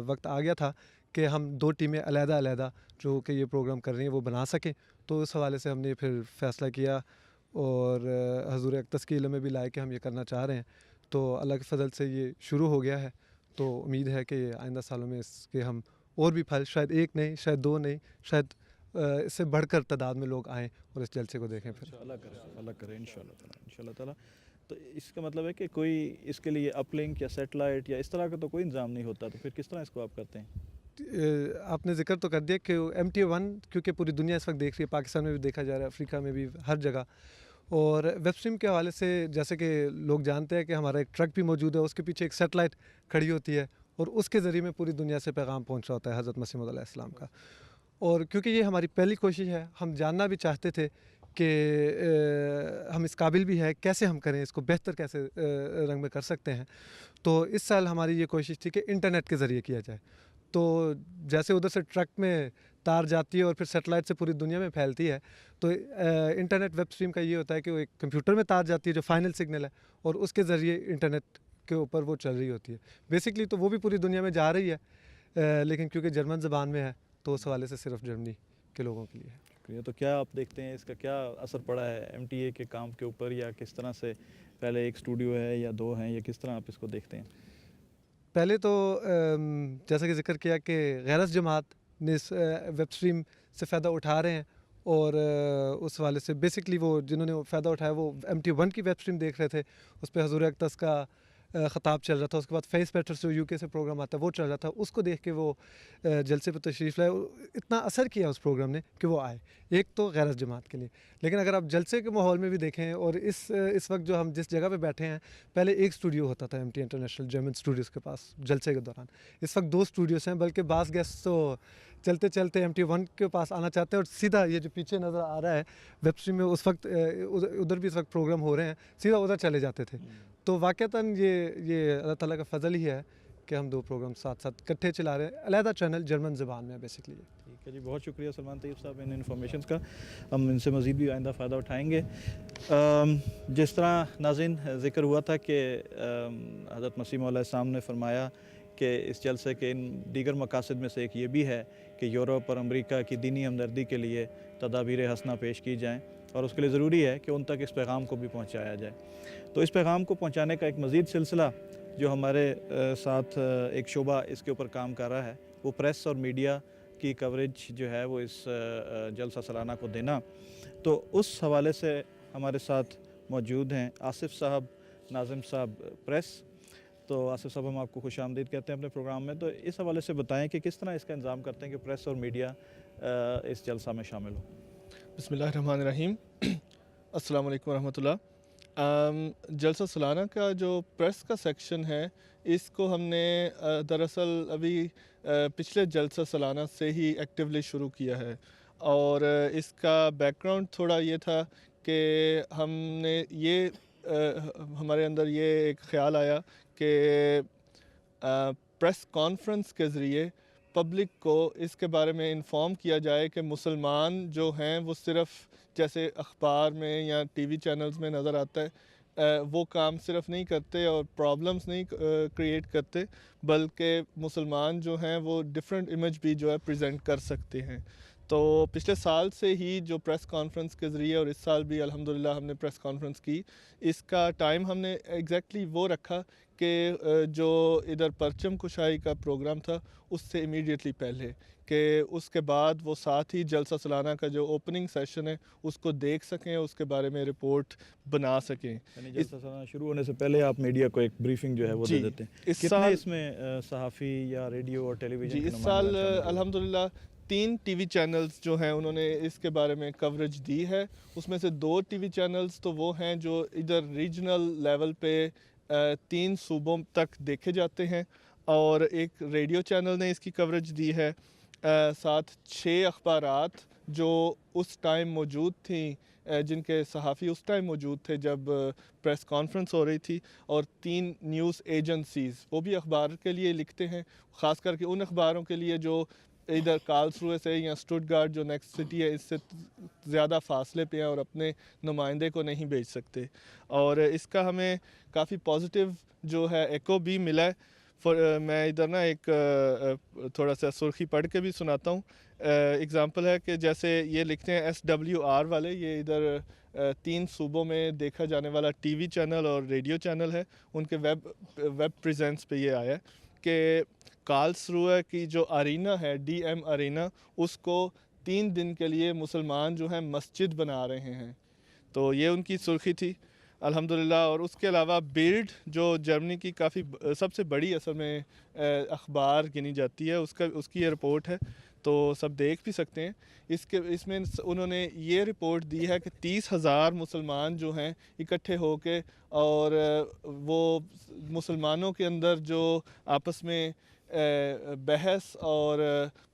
وقت آ گیا تھا کہ ہم 2 ٹیمیں علیحدہ جو کہ یہ پروگرام کر رہی ہیں وہ بنا سکیں۔ تو اس حوالے سے ہم نے پھر فیصلہ کیا اور حضور اقدس کے علم میں بھی لائے کہ ہم یہ کرنا چاہ رہے ہیں، تو اللہ کے فضل سے یہ شروع ہو گیا ہے۔ تو امید ہے کہ آئندہ سالوں میں اس کے ہم اور بھی پھل، شاید 1 نہیں، شاید 2 نہیں، شاید اس سے بڑھ کر تعداد میں لوگ آئیں اور اس جلسے کو دیکھیں۔ پھر اللہ کرے انشاءاللہ تعالیٰ۔ تو اس کا مطلب ہے کہ کوئی اس کے لیے اپ لنک یا سیٹلائٹ یا اس طرح کا تو کوئی انتظام نہیں ہوتا، تو پھر کس طرح اس کو آپ کرتے ہیں؟ آپ نے ذکر تو کر دیا کہ ایم ٹی اے 1 کیونکہ پوری دنیا اس وقت دیکھ رہی ہے، پاکستان میں بھی دیکھا جا رہا ہے، افریقہ میں بھی، ہر جگہ، اور ویب اسٹریم کے حوالے سے جیسے کہ لوگ جانتے ہیں کہ ہمارا ایک ٹرک بھی موجود ہے، اس کے پیچھے ایک سیٹلائٹ کھڑی ہوتی ہے اور اس کے ذریعے میں پوری دنیا سے پیغام پہنچ رہا ہوتا ہے حضرت مسیح موعود علیہ السلام کا۔ اور کیونکہ یہ ہماری پہلی کوشش ہے، ہم جاننا بھی چاہتے تھے کہ ہم اس قابل بھی ہے، کیسے ہم کریں اس کو بہتر، کیسے رنگ میں کر سکتے ہیں۔ تو اس سال ہماری یہ کوشش تھی کہ انٹرنیٹ کے ذریعے کیا جائے۔ تو جیسے ادھر سے ٹرک میں تار جاتی ہے اور پھر سیٹلائٹ سے پوری دنیا میں پھیلتی ہے، تو انٹرنیٹ ویب اسٹریم کا یہ ہوتا ہے کہ وہ ایک کمپیوٹر میں تار جاتی ہے جو فائنل سگنل ہے، اور اس کے ذریعے انٹرنیٹ کے اوپر وہ چل رہی ہوتی ہے۔ بیسکلی تو وہ بھی پوری دنیا میں جا رہی ہے، لیکن کیونکہ جرمن زبان میں ہے تو اس حوالے سے صرف جرمنی کے لوگوں کے لیے ہے۔ شکریہ۔ تو کیا آپ دیکھتے ہیں اس کا کیا اثر پڑا ہے ایم ٹی اے کے کام کے اوپر، یا کس طرح سے پہلے ایک اسٹوڈیو ہے یا 2 ہیں، یا کس طرح آپ اس کو دیکھتے ہیں؟ پہلے تو جیسا کہ ذکر کیا کہ غیرت جماعت نے اس ویب اسٹریم سے فائدہ اٹھا رہے ہیں، اور اس حوالے سے بیسکلی وہ جنہوں نے فائدہ اٹھایا وہ ایم ٹی 1 کی ویب اسٹریم دیکھ رہے تھے، اس پہ حضور اقدس کا خطاب چل رہا تھا، اس کے بعد فیس پیٹرس جو UK سے پروگرام آتا ہے وہ چل رہا تھا، اس کو دیکھ کے وہ جلسے پہ تشریف لائے، اتنا اثر کیا اس پروگرام نے کہ وہ آئے، ایک تو غیرت جماعت کے لیے۔ لیکن اگر آپ جلسے کے ماحول میں بھی دیکھیں، اور اس وقت جو ہم جس جگہ پہ بیٹھے ہیں، پہلے ایک اسٹوڈیو ہوتا تھا M T international German studios کے پاس جلسے کے دوران، اس وقت 2 اسٹوڈیوز ہیں، بلکہ بعض گیسٹ تو چلتے چلتے ایم ٹی 1 کے پاس آنا چاہتے ہیں اور سیدھا یہ جو پیچھے نظر آ رہا ہے ویب اسٹریم میں، اس وقت ادھر بھی اس وقت پروگرام ہو رہے ہیں، سیدھا ادھر چلے جاتے تھے۔ تو واقعتاً یہ اللہ تعالیٰ کا فضل ہی ہے کہ ہم 2 پروگرام ساتھ ساتھ اکٹھے چلا رہے ہیں, علیحدہ چینل جرمن زبان میں بیسکلی. ٹھیک ہے جی, بہت شکریہ سلمان طیب صاحب ان انفارمیشنز کا, ہم ان سے مزید بھی آئندہ فائدہ اٹھائیں گے. جس طرح ناظرین ذکر ہوا تھا کہ حضرت مسیح موعود علیہ السلام نے فرمایا کہ اس جلسے کے ان دیگر مقاصد میں سے ایک یہ بھی ہے کہ یورپ اور امریکہ کی دینی ہمدردی کے لیے تدابیر حسنہ پیش کی جائیں, اور اس کے لیے ضروری ہے کہ ان تک اس پیغام کو بھی پہنچایا جائے. تو اس پیغام کو پہنچانے کا ایک مزید سلسلہ جو ہمارے ساتھ ایک شعبہ اس کے اوپر کام کر رہا ہے وہ پریس اور میڈیا کی کوریج جو ہے وہ اس جلسہ سالانہ کو دینا. تو اس حوالے سے ہمارے ساتھ موجود ہیں آصف صاحب, ناظم صاحب پریس. تو آصف صاحب ہم آپ کو خوش آمدید کہتے ہیں اپنے پروگرام میں. تو اس حوالے سے بتائیں کہ کس طرح اس کا انتظام کرتے ہیں کہ پریس اور میڈیا اس جلسہ میں شامل ہو. بسم اللہ الرحمن الرحیم. السلام علیکم ورحمۃ اللہ. جلسہ سالانہ کا جو پریس کا سیکشن ہے اس کو ہم نے دراصل ابھی پچھلے جلسہ سالانہ سے ہی ایکٹیولی شروع کیا ہے, اور اس کا بیک گراؤنڈ تھوڑا یہ تھا کہ ہم نے یہ ہمارے اندر یہ ایک خیال آیا کہ پریس کانفرنس کے ذریعے پبلک کو اس کے بارے میں انفارم کیا جائے کہ مسلمان جو ہیں وہ صرف جیسے اخبار میں یا ٹی وی چینلز میں نظر آتا ہے وہ کام صرف نہیں کرتے اور پرابلمز نہیں کریٹ کرتے, بلکہ مسلمان جو ہیں وہ ڈفرینٹ امیج بھی جو ہے پریزنٹ کر سکتے ہیں. تو پچھلے سال سے ہی جو پریس کانفرنس کے ذریعے, اور اس سال بھی الحمدللہ ہم نے پریس کانفرنس کی, اس کا ٹائم ہم نے ایگزیکٹلی وہ رکھا کہ جو ادھر پرچم کشائی کا پروگرام تھا اس سے امیڈیٹلی پہلے, کہ اس کے بعد وہ ساتھ ہی جلسہ سالانہ کا جو اوپننگ سیشن ہے اس کو دیکھ سکیں, اس کے بارے میں رپورٹ بنا سکیں. یعنی جلسہ سالانہ شروع ہونے سے پہلے آپ میڈیا کو ایک بریفنگ جو ہے وہ دے دیتے ہیں. کتنے اس میں صحافی یا ریڈیو اور ٹیلی ویژن؟ جی اس سال الحمدللہ 3 ٹی وی چینلز جو ہیں انہوں نے اس کے بارے میں کوریج دی ہے. اس میں سے 2 ٹی وی چینلز تو وہ ہیں جو ادھر ریجنل لیول پہ 3 صوبوں تک دیکھے جاتے ہیں, اور ایک ریڈیو چینل نے اس کی کوریج دی ہے. ساتھ 6 اخبارات جو اس ٹائم موجود تھیں, جن کے صحافی اس ٹائم موجود تھے جب پریس کانفرنس ہو رہی تھی, اور 3 نیوز ایجنسیز وہ بھی اخبار کے لیے لکھتے ہیں, خاص کر کے ان اخباروں کے لیے جو ادھر کارلسروے سے یا اسٹوٹگارٹ جو نیکسٹ سٹی ہے اس سے زیادہ فاصلے پہ ہیں اور اپنے نمائندے کو نہیں بھیج سکتے. اور اس کا ہمیں کافی پازیٹیو جو ہے ایکو بھی ملا ہے. میں ادھر نا ایک تھوڑا سا سرخی پڑھ کے بھی سناتا ہوں. اگزامپل ہے کہ جیسے یہ لکھتے ہیں SWR والے, یہ ادھر 3 صوبوں میں دیکھا جانے والا ٹی وی چینل اور ریڈیو چینل ہے, ان کے ویب پریزنس پہ یہ آیا ہے کہ کارلسروے کی جو ارینا ہے DM ارینا, اس کو 3 دن کے لیے مسلمان جو ہیں مسجد بنا رہے ہیں. تو یہ ان کی سرخی تھی الحمدللہ. اور اس کے علاوہ بلڈ جو جرمنی کی کافی سب سے بڑی اصل میں اخبار گنی جاتی ہے, اس کی یہ رپورٹ ہے, تو سب دیکھ بھی سکتے ہیں. اس میں انہوں نے یہ رپورٹ دی ہے کہ 30,000 مسلمان جو ہیں اکٹھے ہو کے, اور وہ مسلمانوں کے اندر جو آپس میں بحث اور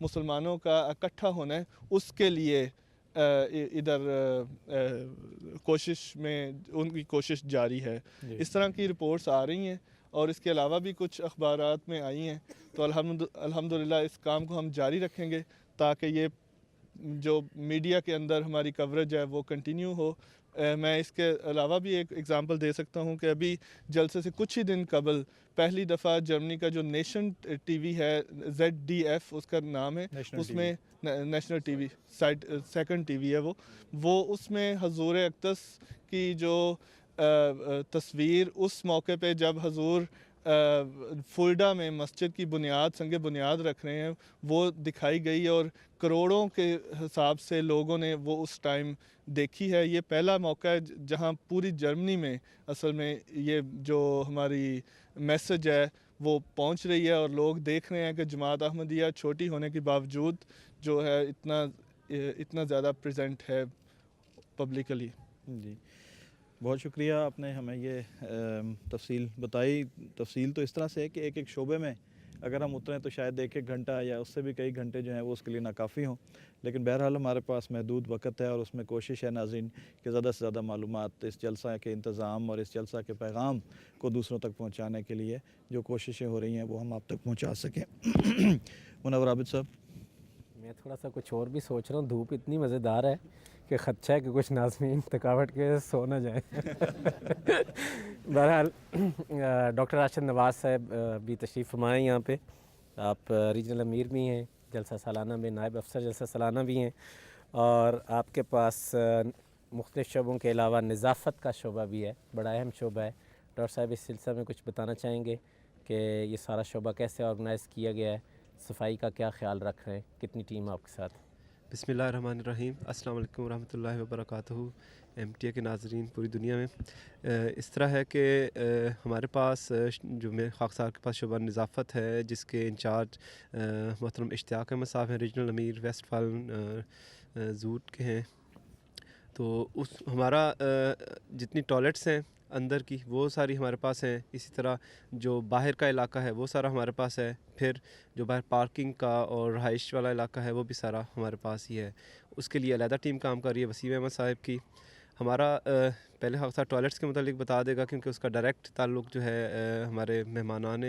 مسلمانوں کا اکٹھا ہونا ہے اس کے لیے ادھر کوشش میں ان کی کوشش جاری ہے. اس طرح کی رپورٹس آ رہی ہیں, اور اس کے علاوہ بھی کچھ اخبارات میں آئی ہیں. تو الحمدللہ اس کام کو ہم جاری رکھیں گے تاکہ یہ جو میڈیا کے اندر ہماری کوریج ہے وہ کنٹینیو ہو. میں اس کے علاوہ بھی ایک ایگزامپل دے سکتا ہوں کہ ابھی جلسے سے کچھ ہی دن قبل پہلی دفعہ جرمنی کا جو نیشن ٹی وی ہے ZDF اس کا نام ہے, اس میں national T V second T V ہے وہ اس میں حضور اقدس کی جو تصویر اس موقع پہ جب حضور فلڈا میں مسجد کی سنگ بنیاد رکھ رہے ہیں وہ دکھائی گئی, اور کروڑوں کے حساب سے لوگوں نے وہ اس ٹائم دیکھی ہے. یہ پہلا موقع ہے جہاں پوری جرمنی میں اصل میں یہ جو ہماری میسج ہے وہ پہنچ رہی ہے, اور لوگ دیکھ رہے ہیں کہ جماعت احمدیہ چھوٹی ہونے کے باوجود جو ہے اتنا زیادہ پریزنٹ ہے پبلکلی. جی بہت شکریہ, آپ نے ہمیں یہ تفصیل بتائی. تفصیل تو اس طرح سے ہے کہ ایک شعبے میں اگر ہم اتریں تو شاید 1 گھنٹہ یا اس سے بھی کئی گھنٹے جو ہیں وہ اس کے لیے ناکافی ہوں، لیکن بہرحال ہمارے پاس محدود وقت ہے اور اس میں کوشش ہے ناظرین کہ زیادہ سے زیادہ معلومات اس جلسہ کے انتظام اور اس جلسہ کے پیغام کو دوسروں تک پہنچانے کے لیے جو کوششیں ہو رہی ہیں وہ ہم آپ تک پہنچا سکیں۔ منور عابد صاحب، میں تھوڑا سا کچھ اور بھی سوچ رہا ہوں، دھوپ اتنی مزیدار ہے کہ خدشہ ہے کہ کچھ ناظرین تھکاوٹ کے سو نہ جائیں۔ بہرحال ڈاکٹر راشد نواز صاحب بھی تشریف فرمائیں یہاں پہ، آپ ریجنل امیر بھی ہیں جلسہ سالانہ میں، نائب افسر جلسہ سالانہ بھی ہیں، اور آپ کے پاس مختلف شعبوں کے علاوہ نظافت کا شعبہ بھی ہے، بڑا اہم شعبہ ہے۔ ڈاکٹر صاحب اس سلسلہ میں کچھ بتانا چاہیں گے کہ یہ سارا شعبہ کیسے آرگنائز کیا گیا ہے، صفائی کا کیا خیال رکھ رہے ہیں، کتنی ٹیم آپ کے ساتھ؟ بسم اللہ الرحمن الرحیم، السلام علیکم ورحمۃ اللہ وبرکاتہ۔ ایم ٹی اے کے ناظرین پوری دنیا میں، اس طرح ہے کہ ہمارے پاس جو میں خاکسار کے پاس شعبہ نظافت ہے جس کے انچارج محترم اشتیاق احمد صاحب ہیں، ریجنل امیر ویسٹ فالن زوٹ کے ہیں، تو ہمارا جتنی ٹوائلٹس ہیں اندر کی وہ ساری ہمارے پاس ہیں، اسی طرح جو باہر کا علاقہ ہے وہ سارا ہمارے پاس ہے، پھر جو باہر پارکنگ کا اور رہائش والا علاقہ ہے وہ بھی سارا ہمارے پاس ہی ہے۔ اس کے لیے علیحدہ ٹیم کام کر رہی ہے وسیم احمد صاحب کی۔ ہمارا پہلے خاصا ٹوائلٹس کے متعلق بتا دے گا کیونکہ اس کا ڈائریکٹ تعلق جو ہے ہمارے مہمانان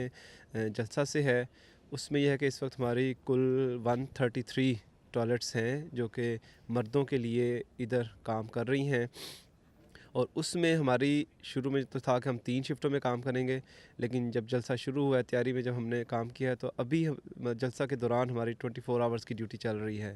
جلسہ سے ہے۔ اس میں یہ ہے کہ اس وقت ہماری کل 133 ٹوائلٹس ہیں جو کہ مردوں کے لیے ادھر کام کر رہی ہیں، اور اس میں ہماری شروع میں تو تھا کہ ہم 3 شفٹوں میں کام کریں گے، لیکن جب جلسہ شروع ہوا ہے تیاری میں جب ہم نے کام کیا ہے تو ابھی جلسہ کے دوران ہماری 24 آورز کی ڈیوٹی چل رہی ہے،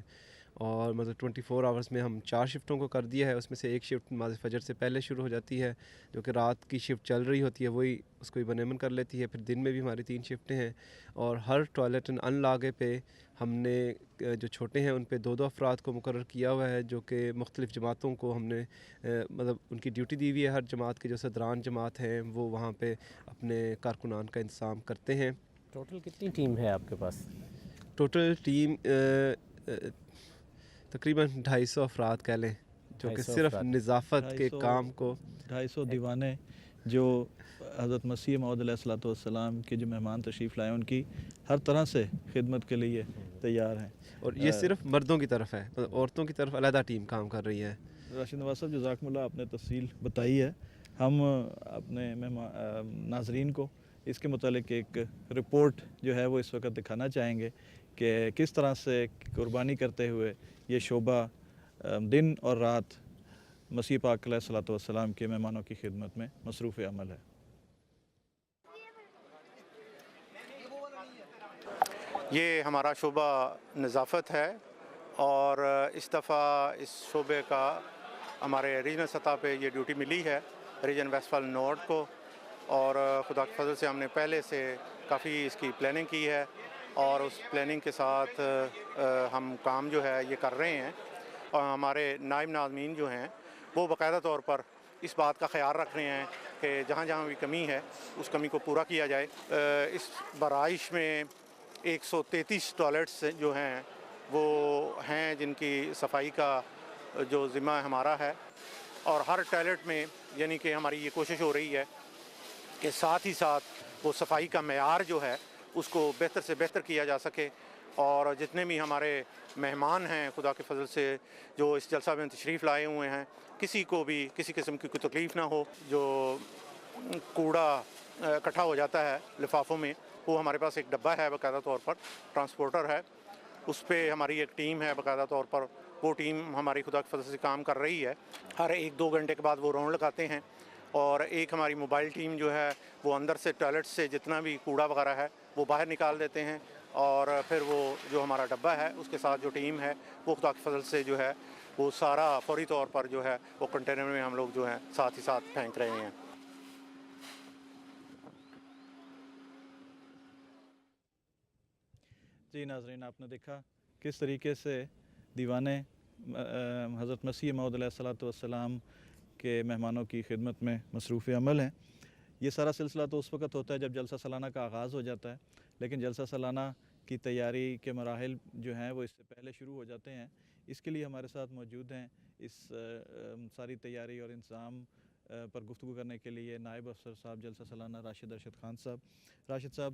اور مطلب 24 آورز میں ہم 4 شفٹوں کو کر دیا ہے۔ اس میں سے ایک شفٹ نماز فجر سے پہلے شروع ہو جاتی ہے جو کہ رات کی شفٹ چل رہی ہوتی ہے، وہی اس کو ایون کر لیتی ہے، پھر دن میں بھی ہماری 3 شفٹیں ہیں، اور ہر ٹوائلٹ ان لاگے پہ ہم نے جو چھوٹے ہیں ان پہ 2 افراد کو مقرر کیا ہوا ہے جو کہ مختلف جماعتوں کو ہم نے مطلب ان کی ڈیوٹی دی ہوئی ہے۔ ہر جماعت کے جو صدران جماعت ہیں وہ وہاں پہ اپنے کارکنان کا انتظام کرتے ہیں۔ ٹوٹل کتنی ٹیم ہے آپ کے پاس؟ ٹوٹل ٹیم تقریباً 250 افراد کہہ لیں جو کہ صرف نظافت کے کام کو 250 دیوانے جو حضرت مسیح موعود علیہ الصلوۃ والسلام کے جو مہمان تشریف لائے ان کی ہر طرح سے خدمت کے لیے تیار ہیں، اور یہ صرف مردوں کی طرف ہے، عورتوں کی طرف علیحدہ ٹیم کام کر رہی ہے۔ راشد نواز صاحب جزاکم اللہ، آپ نے تفصیل بتائی ہے، ہم اپنے ناظرین کو اس کے متعلق ایک رپورٹ جو ہے وہ اس وقت دکھانا چاہیں گے کہ کس طرح سے قربانی کرتے ہوئے یہ شعبہ دن اور رات مسیح پاک علیہ الصلوۃ والسلام کے مہمانوں کی خدمت میں مصروف عمل ہے۔ یہ ہمارا شعبہ نظافت ہے، اور اس دفعہ اس شعبے کا ہمارے ریجنل سطح پہ یہ ڈیوٹی ملی ہے ریجن ویسٹ فال نارتھ کو، اور خدا کے فضل سے ہم نے پہلے سے کافی اس کی پلاننگ کی ہے، اور اس پلاننگ کے ساتھ ہم کام جو ہے یہ کر رہے ہیں، اور ہمارے نائب ناظمین جو ہیں وہ باقاعدہ طور پر اس بات کا خیال رکھ رہے ہیں کہ جہاں جہاں بھی کمی ہے اس کمی کو پورا کیا جائے۔ اس برائش میں 133 ٹوائلٹس جو ہیں وہ ہیں جن کی صفائی کا جو ذمہ ہمارا ہے، اور ہر ٹوائلٹ میں یعنی کہ ہماری یہ کوشش ہو رہی ہے کہ ساتھ ہی ساتھ وہ صفائی کا معیار جو ہے اس کو بہتر سے بہتر کیا جا سکے، اور جتنے بھی ہمارے مہمان ہیں خدا کے فضل سے جو اس جلسہ میں تشریف لائے ہوئے ہیں کسی کو بھی کسی قسم کی کوئی تکلیف نہ ہو۔ جو کوڑا اکٹھا ہو جاتا ہے لفافوں میں وہ ہمارے پاس ایک ڈبہ ہے باقاعدہ طور پر، ٹرانسپورٹر ہے، اس پہ ہماری ایک ٹیم ہے باقاعدہ طور پر، وہ ٹیم ہماری خدا کے فضل سے کام کر رہی ہے، ہر 1-2 گھنٹے کے بعد وہ راؤنڈ لگاتے ہیں، اور ایک ہماری موبائل ٹیم جو ہے وہ اندر سے ٹوائلٹ سے جتنا بھی کوڑا وغیرہ ہے وہ باہر نکال دیتے ہیں، اور پھر وہ جو ہمارا ڈبہ ہے اس کے ساتھ جو ٹیم ہے وہ خدا کے فضل سے جو ہے وہ سارا فوری طور پر جو ہے وہ کنٹینر میں ہم لوگ جو ہیں ساتھ ہی ساتھ پھینک رہے ہیں۔ جی ناظرین، آپ نے دیکھا کس طریقے سے دیوانے حضرت مسیح موعود علیہ الصلوۃ والسلام کے مہمانوں کی خدمت میں مصروف عمل ہیں۔ یہ سارا سلسلہ تو اس وقت ہوتا ہے جب جلسہ سالانہ کا آغاز ہو جاتا ہے، لیکن جلسہ سالانہ کی تیاری کے مراحل جو ہیں وہ اس سے پہلے شروع ہو جاتے ہیں۔ اس کے لیے ہمارے ساتھ موجود ہیں اس ساری تیاری اور انتظام پر گفتگو کرنے کے لیے نائب افسر صاحب جلسہ سالانہ راشد ارشد خان صاحب۔ راشد صاحب،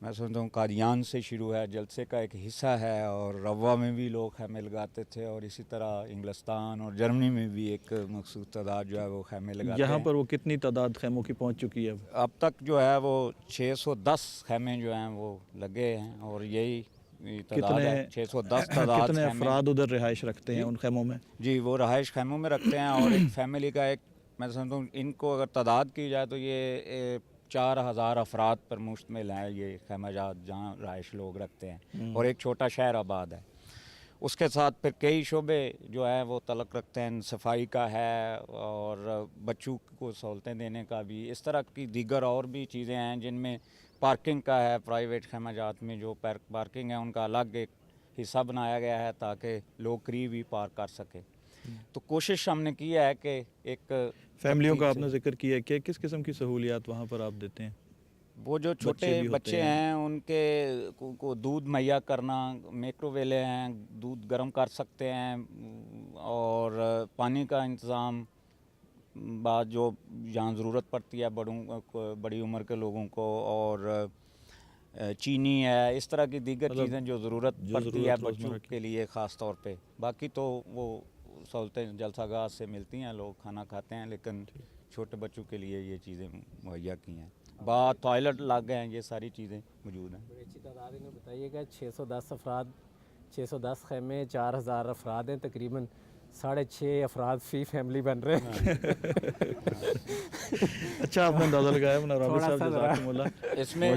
میں سمجھتا ہوں قادیان سے شروع ہے، جلسے کا ایک حصہ ہے، اور روا میں بھی لوگ خیمے لگاتے تھے، اور اسی طرح انگلستان اور جرمنی میں بھی ایک مخصوص تعداد جو ہے وہ خیمے لگاتے ہیں۔ یہاں پر وہ کتنی تعداد خیموں کی پہنچ چکی ہے اب تک جو ہے وہ 610 خیمے جو ہیں وہ لگے ہیں، اور یہی تعداد ہے 610 تعداد۔ کتنے افراد ادھر رہائش رکھتے ہیں ان خیموں میں؟ جی وہ رہائش خیموں میں رکھتے ہیں، اور ایک فیملی کا ایک میں سمجھتا ہوں ان کو اگر تعداد کی جائے تو یہ 4000 افراد پر مشتمل ہیں یہ خیمہ جات جہاں رہائش لوگ رکھتے ہیں، اور ایک چھوٹا شہر آباد ہے۔ اس کے ساتھ پھر کئی شعبے جو ہیں وہ تعلق رکھتے ہیں، صفائی کا ہے اور بچوں کو سہولتیں دینے کا بھی، اس طرح کی دیگر اور بھی چیزیں ہیں جن میں پارکنگ کا ہے۔ پرائیویٹ خیمہ جات میں جو پارکنگ ہے ان کا الگ ایک حصہ بنایا گیا ہے تاکہ لوگ قریب ہی پارک کر سکیں۔ تو کوشش ہم نے کی ہے کہ ایک فیملیوں کا آپ نے ذکر کیا ہے کہ کس قسم کی سہولیات وہاں پر آپ دیتے ہیں؟ وہ جو چھوٹے بچے ہیں ان کے کو دودھ مہیا کرنا، میکرو ویلے ہیں، دودھ گرم کر سکتے ہیں، اور پانی کا انتظام بعد جو جہاں ضرورت پڑتی ہے بڑی عمر کے لوگوں کو، اور چینی ہے، اس طرح کی دیگر چیزیں جو ضرورت پڑتی ہے بچوں کے لیے خاص طور پہ۔ باقی تو وہ سہولتیں جلسہ گاہ سے ملتی ہیں، لوگ کھانا کھاتے ہیں، لیکن چھوٹے بچوں کے لیے یہ چیزیں مہیا کی ہیں۔ ٹوائلٹ لگ گئے ہیں، یہ ساری چیزیں موجود ہیں۔ بڑی اچھی تعداد انہیں بتائیے گا، 610 افراد، 610 خیمے، 4000 افراد ہیں، تقریباً 6.5 افراد فی فیملی بن رہے ہیں۔ اچھا آپ نے اندازہ لگایا منورابی صاحب، جزاکم اللہ، اس میں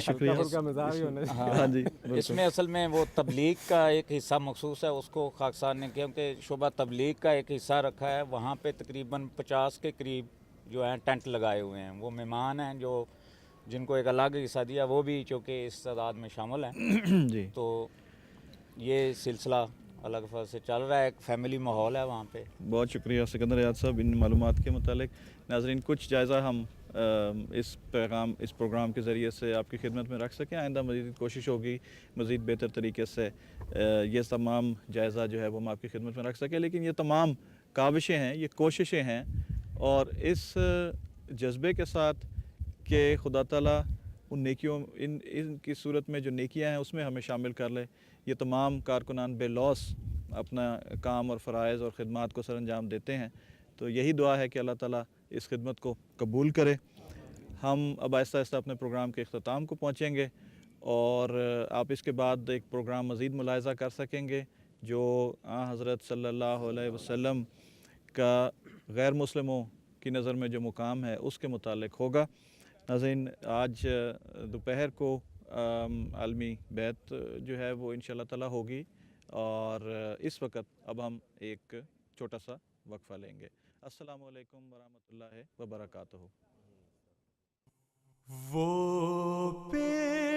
اس میں اصل میں وہ تبلیغ کا ایک حصہ مخصوص ہے، اس کو خاک صاحب نے کیونکہ شعبہ تبلیغ کا ایک حصہ رکھا ہے، وہاں پہ تقریباً 50 کے قریب جو ہیں ٹینٹ لگائے ہوئے ہیں۔ وہ مہمان ہیں جو جن کو ایک الگ حصہ دیا، وہ بھی چونکہ اس تعداد میں شامل ہیں۔ جی تو یہ سلسلہ الگ فرض سے چل رہا ہے، ایک فیملی ماحول ہے وہاں پہ۔ بہت شکریہ سکندر ایاز صاحب ان معلومات کے متعلق۔ ناظرین کچھ جائزہ ہم اس پروگرام کے ذریعے سے آپ کی خدمت میں رکھ سکیں، آئندہ مزید کوشش ہوگی مزید بہتر طریقے سے یہ تمام جائزہ جو ہے وہ ہم آپ کی خدمت میں رکھ سکیں، لیکن یہ تمام کاوشیں ہیں، یہ کوششیں ہیں، اور اس جذبے کے ساتھ کہ خدا تعالیٰ ان نیکیوں ان کی صورت میں جو نیکیاں ہیں اس میں ہمیں شامل کر لے۔ یہ تمام کارکنان بے لوث اپنا کام اور فرائض اور خدمات کو سر انجام دیتے ہیں، تو یہی دعا ہے کہ اللہ تعالیٰ اس خدمت کو قبول کرے۔ ہم اب آہستہ آہستہ اپنے پروگرام کے اختتام کو پہنچیں گے، اور آپ اس کے بعد ایک پروگرام مزید ملاحظہ کر سکیں گے جو حضرت صلی اللہ علیہ وسلم کا غیر مسلموں کی نظر میں جو مقام ہے اس کے متعلق ہوگا۔ ناظرین آج دوپہر کو عالمی بیعت جو ہے وہ انشاءاللہ تعالیٰ ہوگی، اور اس وقت اب ہم ایک چھوٹا سا وقفہ لیں گے۔ السلام علیکم ورحمۃ اللہ وبرکاتہ۔ وہ پیشوا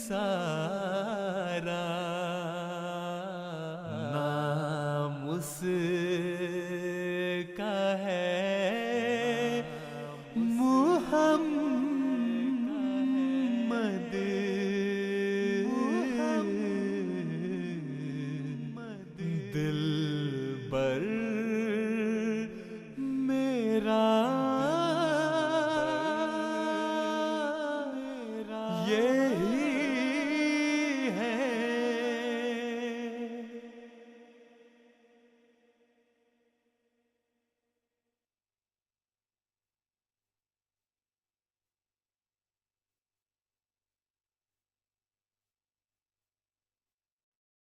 سارا نام اس کا ہے محمد